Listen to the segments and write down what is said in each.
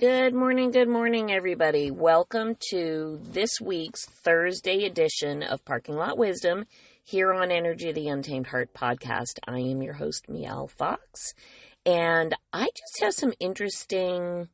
Good morning, everybody. Welcome to this week's Thursday edition of Parking Lot Wisdom here on Energy of the Untamed Heart podcast. I am your host, Mielle Fox, and I just have some interesting,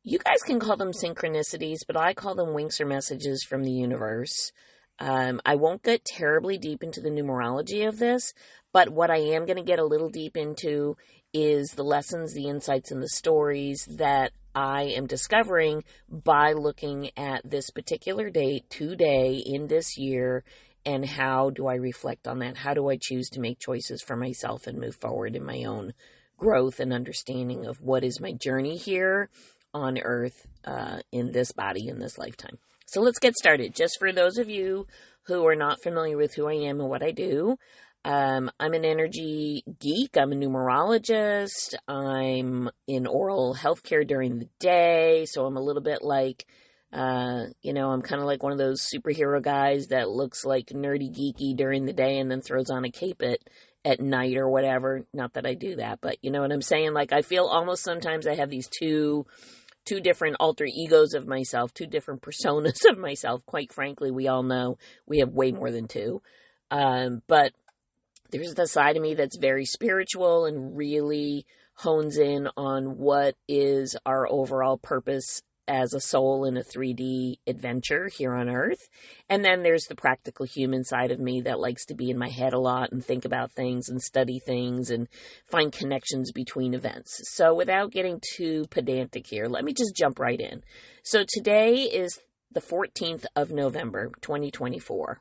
you guys can call them synchronicities, but I call them winks or messages from the universe. I won't get terribly deep into the numerology of this, but what I am going to get a little deep into is the lessons, the insights, and the stories that I am discovering by looking at this particular date today in this year, and how do I reflect on that? How do I choose to make choices for myself and move forward in my own growth and understanding of what is my journey here on earth in this body, in this lifetime. So let's get started. Just for those of you who are not familiar with who I am and what I do, I'm an energy geek. I'm a numerologist. I'm in oral healthcare during the day. So I'm a little bit like, I'm kind of like one of those superhero guys that looks like nerdy geeky during the day and then throws on a cape at night or whatever. Not that I do that, but you know what I'm saying? Like, I feel almost sometimes I have these two different alter egos of myself, two different personas of myself. Quite frankly, we all know we have way more than two. But there's the side of me that's very spiritual and really hones in on what is our overall purpose as a soul in a 3D adventure here on Earth. And then there's the practical human side of me that likes to be in my head a lot and think about things and study things and find connections between events. So without getting too pedantic here, let me just jump right in. So today is the 14th of November, 2024.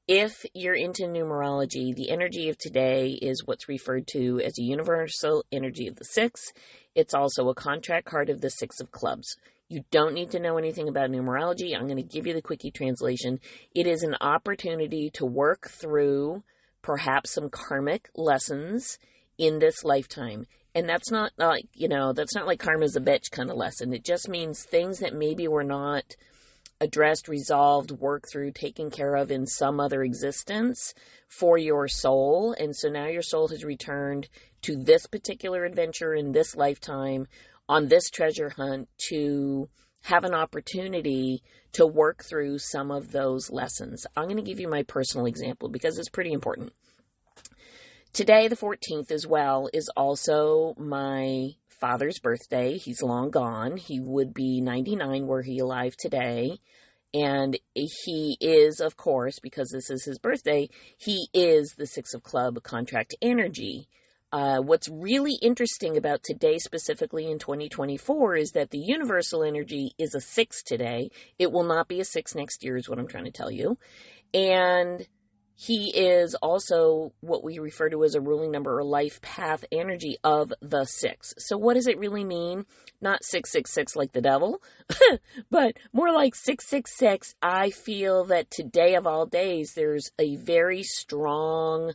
If you're into numerology, the energy of today is what's referred to as a universal energy of the six. It's also a contract card of the Six of Clubs. You don't need to know anything about numerology. I'm going to give you the quickie translation. It is an opportunity to work through perhaps some karmic lessons in this lifetime. And that's not like, that's not like karma's a bitch kind of lesson. It just means things that maybe were not addressed, resolved, worked through, taken care of in some other existence for your soul. And so now your soul has returned to this particular adventure in this lifetime on this treasure hunt to have an opportunity to work through some of those lessons. I'm going to give you my personal example because it's pretty important. Today, the 14th as well, is also my father's birthday. He's long gone. He would be 99 were he alive today. And he is, of course, because this is his birthday, he is the Six of Club contract energy. What's really interesting about today, specifically in 2024, is that the universal energy is a 6 today. It will not be a 6 next year is what I'm trying to tell you. And he is also what we refer to as a ruling number or life path energy of the 6. So what does it really mean? Not 666 like the devil, but more like 666. I feel that today of all days, there's a very strong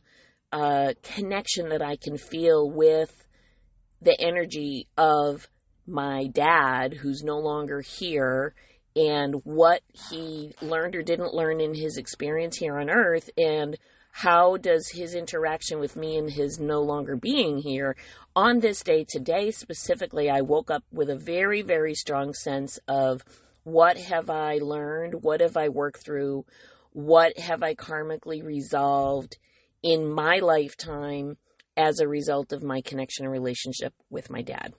connection that I can feel with the energy of my dad, who's no longer here, and what he learned or didn't learn in his experience here on Earth, and how does his interaction with me and his no longer being here on this day today specifically. I woke up with a very, very strong sense of what have I learned, what have I worked through, what have I karmically resolved in my lifetime as a result of my connection and relationship with my dad.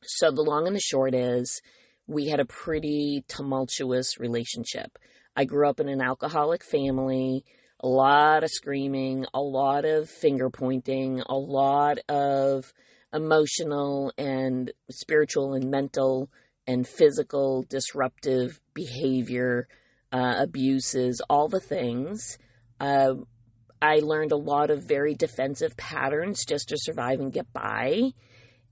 So the long and the short is, we had a pretty tumultuous relationship. I grew up in an alcoholic family, a lot of screaming, a lot of finger pointing, a lot of emotional and spiritual and mental and physical disruptive behavior, abuses, all the things. I learned a lot of very defensive patterns just to survive and get by.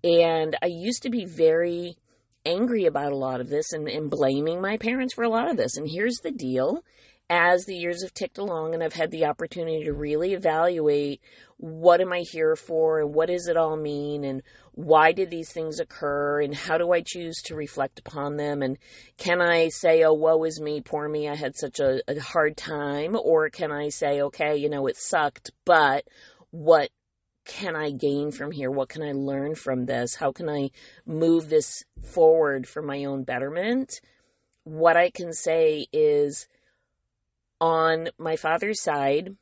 And I used to be very angry about a lot of this and blaming my parents for a lot of this. And here's the deal. As the years have ticked along and I've had the opportunity to really evaluate what am I here for and what does it all mean and why did these things occur and how do I choose to reflect upon them, and can I say, oh, woe is me, poor me, I had such a hard time, or can I say, okay, it sucked, but what can I gain from here? What can I learn from this? How can I move this forward for my own betterment? What I can say is, on my father's side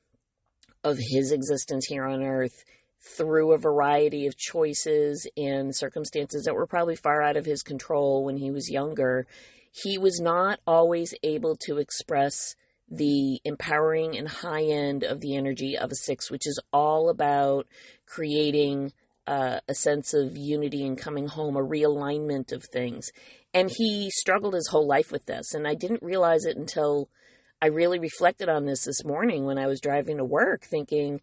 of his existence here on earth, through a variety of choices and circumstances that were probably far out of his control when he was younger, he was not always able to express the empowering and high end of the energy of a 6, which is all about creating a sense of unity and coming home, a realignment of things. And he struggled his whole life with this. And I didn't realize it until I really reflected on this morning when I was driving to work, thinking,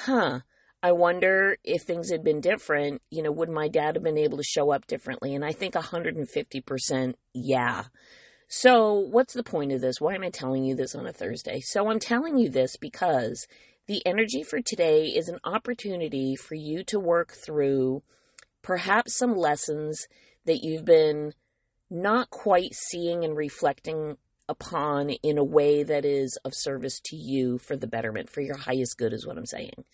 I wonder if things had been different, would my dad have been able to show up differently? And I think 150% yeah. So what's the point of this? Why am I telling you this on a Thursday? So I'm telling you this because the energy for today is an opportunity for you to work through perhaps some lessons that you've been not quite seeing and reflecting upon in a way that is of service to you for the betterment, for your highest good is what I'm saying.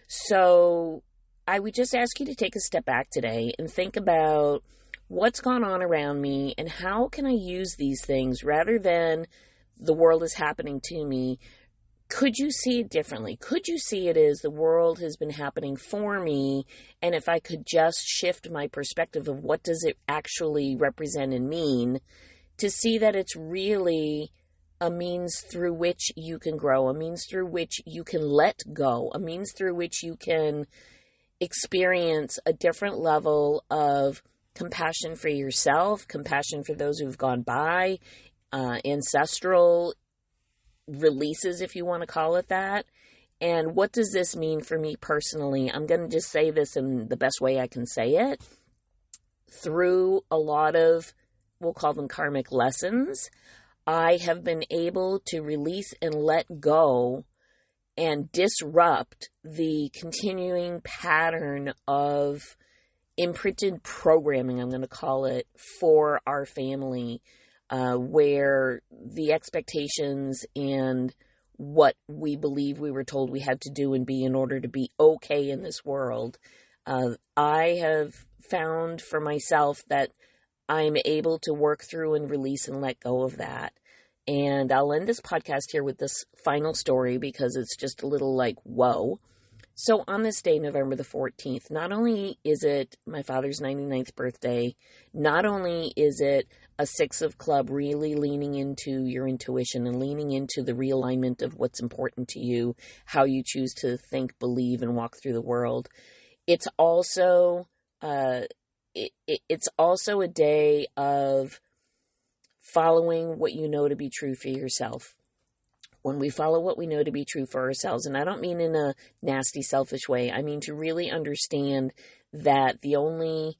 So I would just ask you to take a step back today and think about what's gone on around me and how can I use these things rather than the world is happening to me. Could you see it differently? Could you see it as the world has been happening for me, and if I could just shift my perspective of what does it actually represent and mean, to see that it's really a means through which you can grow, a means through which you can let go, a means through which you can experience a different level of compassion for yourself, compassion for those who've gone by, ancestral releases, if you want to call it that. And what does this mean for me personally? I'm going to just say this in the best way I can say it. Through a lot of, we'll call them karmic lessons, I have been able to release and let go and disrupt the continuing pattern of imprinted programming, I'm going to call it, for our family, where the expectations and what we believe we were told we had to do and be in order to be okay in this world. I have found for myself that I'm able to work through and release and let go of that. And I'll end this podcast here with this final story because it's just a little like, whoa. So on this day, November the 14th, not only is it my father's 99th birthday, not only is it a 6 of club, really leaning into your intuition and leaning into the realignment of what's important to you, how you choose to think, believe, and walk through the world. It's also it's also a day of following what you know to be true for yourself. When we follow what we know to be true for ourselves, and I don't mean in a nasty, selfish way, I mean to really understand that the only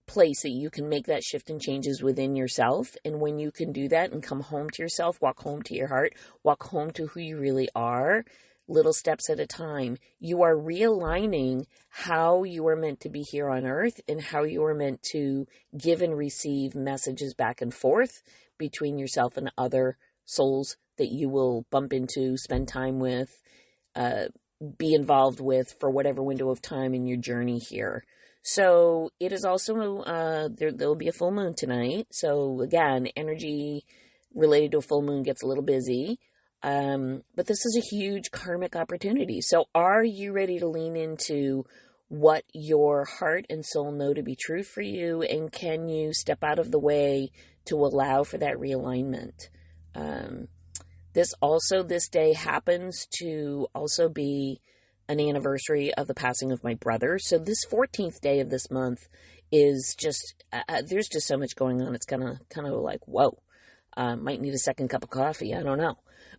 place that you can make that shift and change is within yourself. And when you can do that and come home to yourself, walk home to your heart, walk home to who you really are, little steps at a time, you are realigning how you are meant to be here on earth and how you are meant to give and receive messages back and forth between yourself and other souls that you will bump into, spend time with, be involved with for whatever window of time in your journey here. So it is also, there'll be a full moon tonight. So again, energy related to a full moon gets a little busy. But this is a huge karmic opportunity. So are you ready to lean into what your heart and soul know to be true for you? And can you step out of the way to allow for that realignment? This day happens to also be an anniversary of the passing of my brother. So this 14th day of this month is just, there's just so much going on. It's kind of like, whoa, might need a second cup of coffee. I don't know.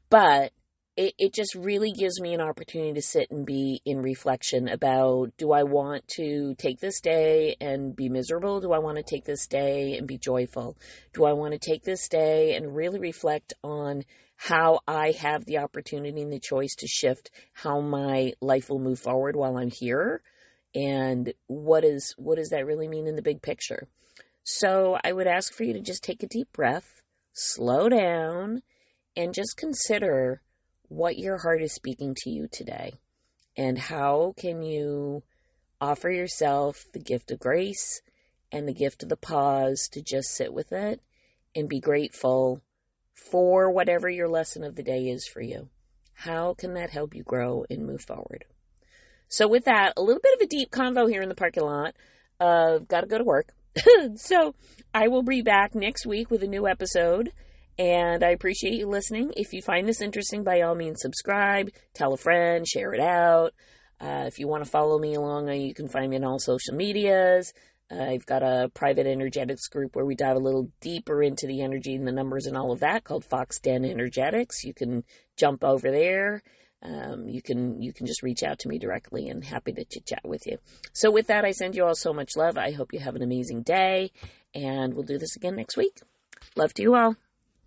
But it just really gives me an opportunity to sit and be in reflection about, do I want to take this day and be miserable? Do I want to take this day and be joyful? Do I want to take this day and really reflect on how I have the opportunity and the choice to shift how my life will move forward while I'm here? And what does that really mean in the big picture? So I would ask for you to just take a deep breath, slow down, and just consider what your heart is speaking to you today. And how can you offer yourself the gift of grace and the gift of the pause to just sit with it and be grateful for whatever your lesson of the day is for you? How can that help you grow and move forward? So with that, a little bit of a deep convo here in the parking lot. Got to go to work. So I will be back next week with a new episode. And I appreciate you listening. If you find this interesting, by all means, subscribe, tell a friend, share it out. If you want to follow me along, you can find me on all social medias. I've got a private energetics group where we dive a little deeper into the energy and the numbers and all of that, called Fox Den Energetics. You can jump over there. You can just reach out to me directly, and happy to chit chat with you. So with that, I send you all so much love. I hope you have an amazing day, and we'll do this again next week. Love to you all.